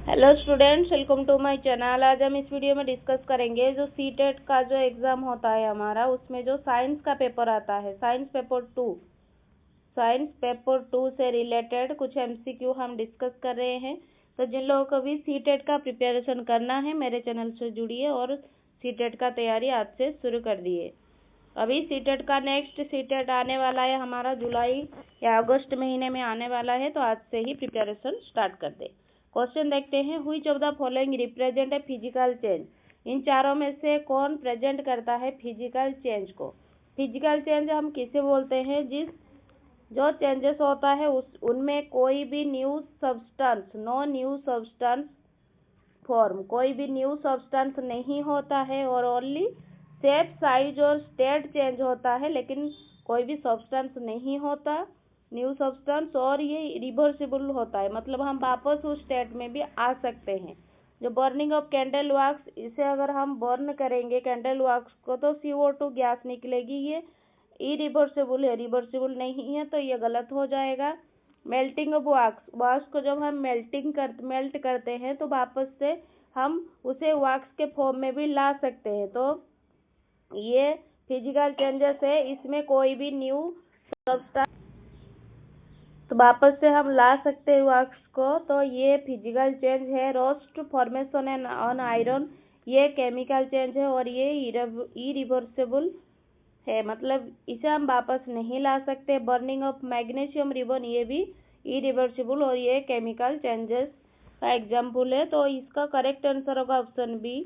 Hello students, welcome to my channel. आज हम इस वीडियो में डिस्कस करेंगे जो सीटेट का जो एग्ज़ाम होता है हमारा, उसमें जो साइंस का पेपर आता है, साइंस पेपर टू से रिलेटेड कुछ एमसीक्यू हम डिस्कस कर रहे हैं। तो जिन लोगों को भी सीटेट का प्रिपरेशन करना है, मेरे चैनल से जुड़िए और सीटेट का तैयारी आज से शुरू कर दिए। अभी सीटेट का नेक्स्ट सीटेट आने वाला है हमारा जुलाई या अगस्त महीने में आने वाला है, तो आज से ही प्रिपरेशन स्टार्ट कर दे। क्वेश्चन देखते हैं, which of the following represent a physical change. इन चारों में से कौन प्रेजेंट करता है फिजिकल चेंज को। फिजिकल चेंज हम किसे बोलते हैं, जो चेंजेस होता है उनमें कोई भी new substance, no new substance form, कोई भी न्यू सब्सटेंस नहीं होता है और ओनली शेप, साइज और स्टेट चेंज होता है, लेकिन कोई भी सब्सटेंस नहीं होता न्यू सब्सटेंस, और ये रिवर्सिबल होता है, मतलब हम वापस उस स्टेट में भी आ सकते हैं। जो बर्निंग ऑफ कैंडल वैक्स, इसे अगर हम बर्न करेंगे कैंडल वैक्स को तो CO2 गैस निकलेगी, ये इरिवर्सिबल है, रिवर्सिबल नहीं है, तो ये गलत हो जाएगा। मेल्टिंग ऑफ वैक्स को जब हम मेल्ट करते हैं तो वापस से हम उसे वैक्स के फॉर्म में भी ला सकते हैं। तो ये फिजिकल चेंजेस है, इसमें कोई भी न्यू सब्सटेंस तो वापस से हम ला सकते हैं वैक्स को, तो ये फिजिकल चेंज है। Roast formation and on iron, ये केमिकल चेंज है और ये इरिवर्सिबल है, मतलब इसे हम वापस नहीं ला सकते। बर्निंग ऑफ मैग्नीशियम रिबन, ये भी इरिवर्सिबल और ये केमिकल चेंजेस का एग्जाम्पल है, तो इसका करेक्ट आंसर होगा ऑप्शन बी।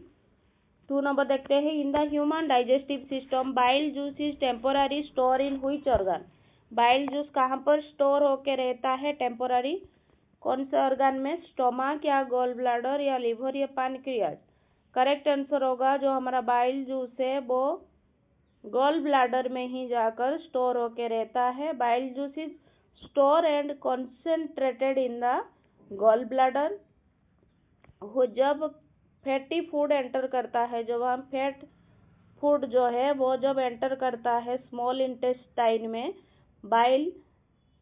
2 नंबर देखते हैं, in the human digestive system bile juice is temporary store in which organ. Bile juice कहाँ पर स्टोर होके रहता है टेम्पोररी, कौन से ऑर्गन में, स्टोमक या गॉल ब्लैडर या लिवर या पैनक्रियाज। करेक्ट आंसर होगा जो हमारा बाइल जूस है वो गॉल ब्लैडर में ही जाकर स्टोर होके रहता है। Bile juice is store and concentrated in the gall bladder. जब फैटी फूड एंटर करता है, जब हम फैट फूड जो है वो जब एंटर करता है स्मॉल इंटेस्टाइन में, bile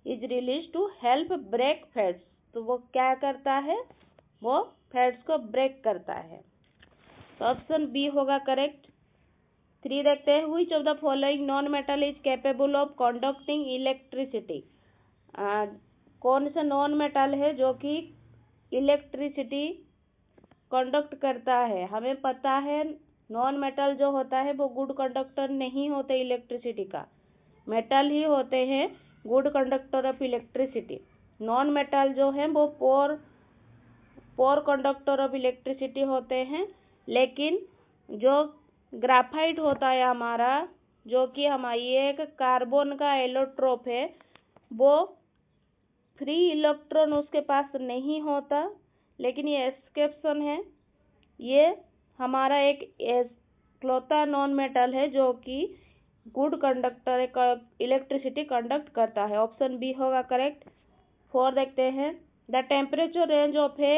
is release to help break fats, तो वो क्या करता है, वो फैट्स को ब्रेक करता है, तो ऑप्शन बी होगा करेक्ट। 3 देखते हैं, which of the following non metal is capable of conducting electricity. कौन सा नॉन मेटल है जो कि इलेक्ट्रिसिटी कंडक्ट करता है। हमें पता है नॉन मेटल जो होता है वो गुड कंडक्टर नहीं होते इलेक्ट्रिसिटी का, मेटल ही होते हैं good conductor of electricity. Non metal जो है वो पोर कंडक्टर ऑफ इलेक्ट्रिसिटी होते हैं, लेकिन जो ग्राफाइट होता है हमारा, जो कि हमारी एक कार्बन का एलोट्रोप है, वो फ्री इलेक्ट्रॉन उसके पास नहीं होता, लेकिन ये एक्सेप्शन है, ये हमारा एक इकलौता नॉन मेटल है जो कि गुड कंडक्टर इलेक्ट्रिसिटी कंडक्ट करता है, ऑप्शन बी होगा करेक्ट। 4 देखते हैं, the temperature range of a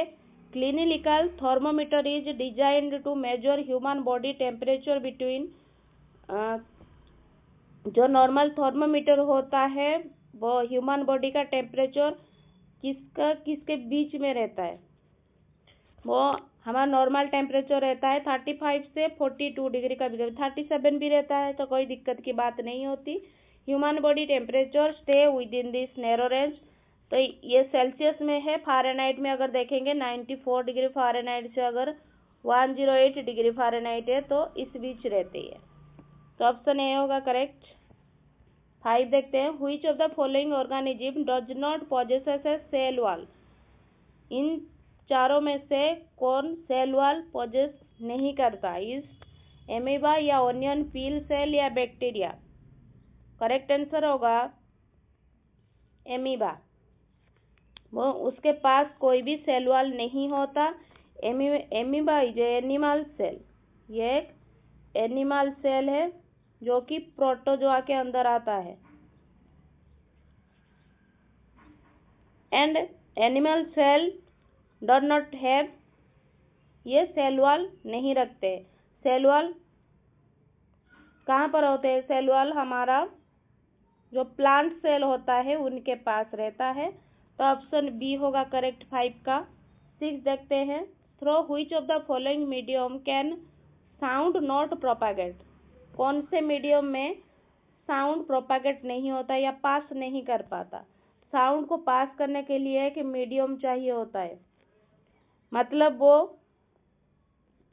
clinical thermometer is designed to measure human body temperature between. जो नॉर्मल थर्मोमीटर होता है वो ह्यूमन बॉडी का टेम्परेचर किसके बीच में रहता है, वो हमारा नॉर्मल टेम्परेचर रहता है 35 से 42 डिग्री का, भी 37 भी रहता है, तो कोई दिक्कत की बात नहीं होती। Human body temperature stay with in this narrow range, तो ये सेल्सियस में है। फ़ारेनहाइट में अगर देखेंगे 94 डिग्री फ़ारेनहाइट से अगर 108 डिग्री फ़ारेनहाइट है, तो इस बीच रहती है, तो ऑप्शन ए होगा करेक्ट। 5 देखते हैं, which of the following organism does not possesses a cell wall. इन चारों में से कौन सेल वॉल पोजेस नहीं करता, इस एमीबा या ओनियन पील सेल या बैक्टीरिया। करेक्ट आंसर होगा एमीबा, वो उसके पास कोई भी सेल वॉल नहीं होता। एमीबा इज एनिमल सेल, ये एक एनिमल सेल है जो कि प्रोटोजोआ के अंदर आता है, एंड एनिमल सेल डर नॉट हैव, ये सेल वॉल नहीं रखते। सेल वॉल कहाँ पर होते हैं, सेल वॉल हमारा जो प्लांट सेल होता है उनके पास रहता है, तो ऑप्शन बी होगा करेक्ट 5 का। 6 देखते हैं, through which of the following medium can sound not propagate. कौन से मीडियम में साउंड प्रोपागेट नहीं होता या पास नहीं कर पाता। साउंड को पास करने के लिए एक मीडियम चाहिए होता है, मतलब वो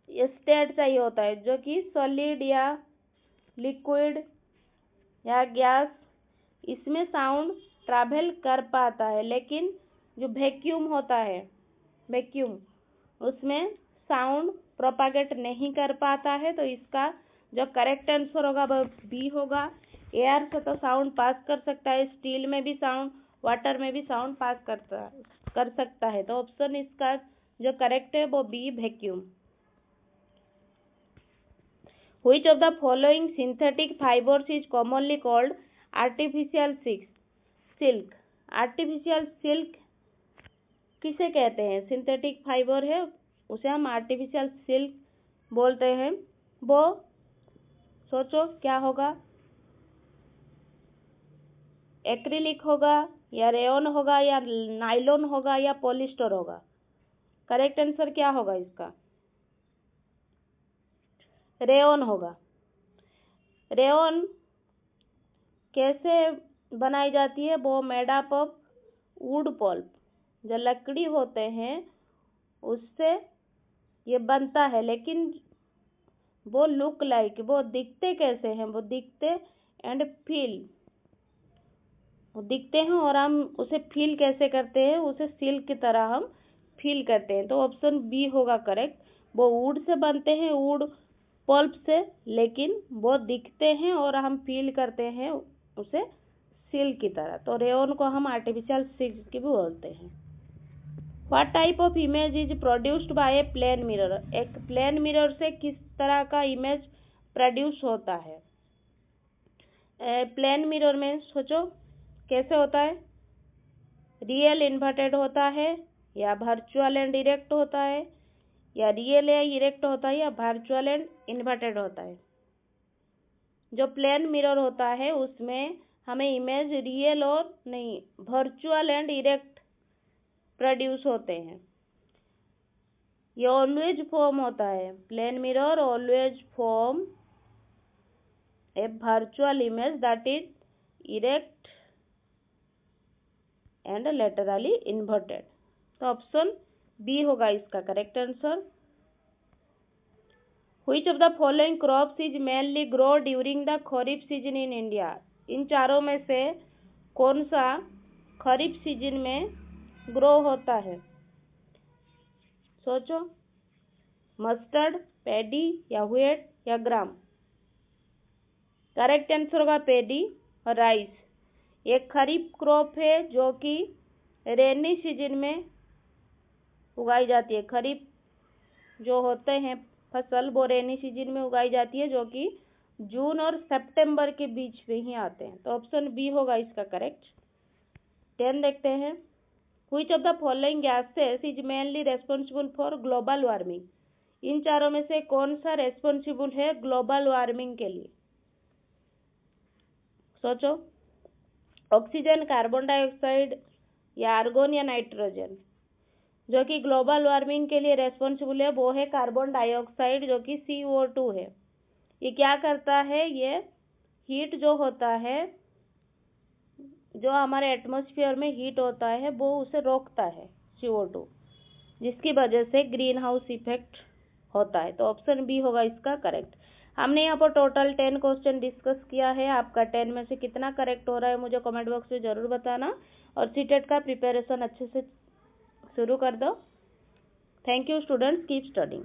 स्टेट चाहिए होता है जो कि सॉलिड या लिक्विड या गैस, इसमें साउंड ट्रैवल कर पाता है। लेकिन जो वैक्यूम होता है, वैक्यूम, उसमें साउंड प्रोपागेट नहीं कर पाता है। तो इसका जो करेक्ट आंसर होगा वो बी होगा। एयर से तो साउंड पास कर सकता है, स्टील में भी साउंड, वाटर में भी साउंड पास कर सकता है। तो ऑप्शन इसका जो करेक्ट है वो B, vacuum. Which of the following synthetic fibers is commonly called artificial silk? Artificial silk किसे कहते हैं? सिंथेटिक फाइबर है उसे हम आर्टिफिशियल सिल्क बोलते हैं। वो सोचो क्या होगा, एक्रिलिक होगा या रेयन होगा या नाइलॉन होगा या पॉलिस्टर होगा। करेक्ट आंसर क्या होगा इसका? रेयन होगा। रेयन कैसे बनाई जाती है? वो made up of wood pulp, जो लकड़ी होते हैं उससे ये बनता है। लेकिन वो लुक लाइक, वो दिखते कैसे हैं? वो दिखते एंड फील, वो दिखते हैं और हम उसे फील कैसे करते हैं? उसे सिल्क की तरह हम फील करते हैं। तो ऑप्शन बी होगा करेक्ट। वो वुड से बनते हैं, वुड पल्प से, लेकिन वो दिखते हैं और हम फील करते हैं उसे सिल्क की तरह। तो रेयन को हम आर्टिफिशियल सिल्क भी बोलते हैं। What type of image is produced by a plane mirror? एक प्लेन मिरर से किस तरह का इमेज प्रोड्यूस होता है? प्लेन मिरर में सोचो कैसे होता है? रियल इन्वर्टेड होता है या वर्चुअल एंड डायरेक्ट होता है, या रियल या इरेक्ट होता है, या वर्चुअल एंड इन्वर्टेड होता है? जो प्लेन मिरर होता है उसमें हमें इमेज रियल और नहीं, वर्चुअल एंड इरेक्ट प्रोड्यूस होते हैं। ये ऑलवेज फॉर्म होता है, plane mirror always form a virtual image that is erect and laterally inverted. तो ऑप्शन बी होगा इसका correct answer. Which of the following crops is mainly grow during the kharif season in India? इन चारों में से कौन सा खरीफ सीजन में ग्रो होता है? सोचो, मस्टर्ड, पैडी या व्हीट या ग्राम। करेक्ट आंसर होगा पैडी और राइस। एक खरीफ क्रॉप है जो कि रेनी सीजन में उगाई जाती है। खरीफ जो होते हैं फसल वो रेनी सीजन में उगाई जाती है, जो कि जून और सितंबर के बीच में ही आते हैं। तो ऑप्शन बी होगा इसका करेक्ट। 10 देखते हैं। Which of the following gases is mainly responsible for global warming? इन चारों में से कौन सा रेस्पॉन्सिबल है ग्लोबल वार्मिंग के लिए? सोचो, ऑक्सीजन, कार्बन डाइऑक्साइड या आर्गन या नाइट्रोजन। जो कि ग्लोबल वार्मिंग के लिए रेस्पॉन्सिबल है वो है कार्बन डाइऑक्साइड, जो कि CO2 है। ये क्या करता है? ये हीट जो होता है, जो हमारे एटमॉस्फेयर में हीट होता है वो उसे रोकता है CO2, जिसकी वजह से ग्रीन हाउस इफेक्ट होता है। तो ऑप्शन बी होगा इसका करेक्ट। हमने यहाँ पर टोटल 10 क्वेश्चन डिस्कस किया है। आपका 10 में से कितना करेक्ट हो रहा है मुझे कमेंट बॉक्स में जरूर बताना, और सीटेट का प्रिपरेशन अच्छे से शुरू कर दो। Thank you students, keep studying.